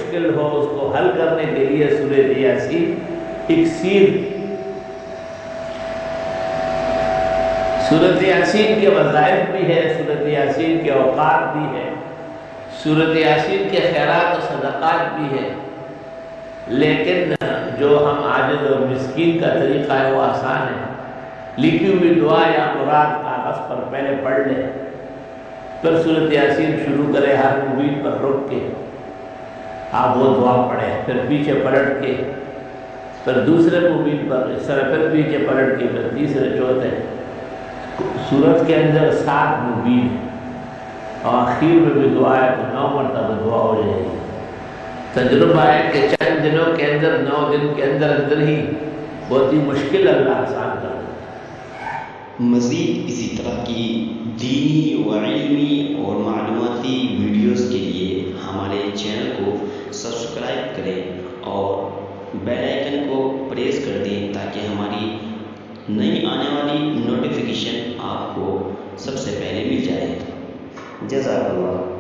مشکل ہو اس کو حل کرنے کے لیے سورۃ یاسین اکسیر، سورۃ یاسین کے وظائف بھی ہے، سورۃ یاسین کے اوقات بھی ہے، سورۃ یاسین کے خیرات و صدقات بھی ہے، لیکن جو ہم عاجز اور مسکین کا طریقہ ہے وہ آسان ہے، لکھی ہوئی دعا یا مراد کاغذ پر پہلے پڑھ لے، پھر سورۃ یاسین شروع کرے، ہر مبین پر رک کے آپ وہ دعا پڑھیں، پھر پیچھے پلٹ کے، پھر دوسرے مبین پر اس طرح، پھر پیچھے پلٹ کے، پھر تیسرے چوتھے۔ سورت کے اندر 7 مبین ہیں اور آخر میں بھی دعا ہے تو 9 مرتبہ دعا ہو جائے گی۔ تجربہ ہے کہ چند دنوں کے اندر، 9 دن کے اندر ہی بہت ہی مشکل اللہ آسان کر دیتا ہے۔ مزید اسی طرح کی دینی و علمی اور معلوماتی ویڈیوز کے لیے ہمارے چینل کو سبسکرائب کریں اور بیل آئیکن کو پریس کر دیں تاکہ ہماری نئی آنے والی نوٹیفیکیشن آپ کو سب سے پہلے مل جائے۔ جزاک اللہ۔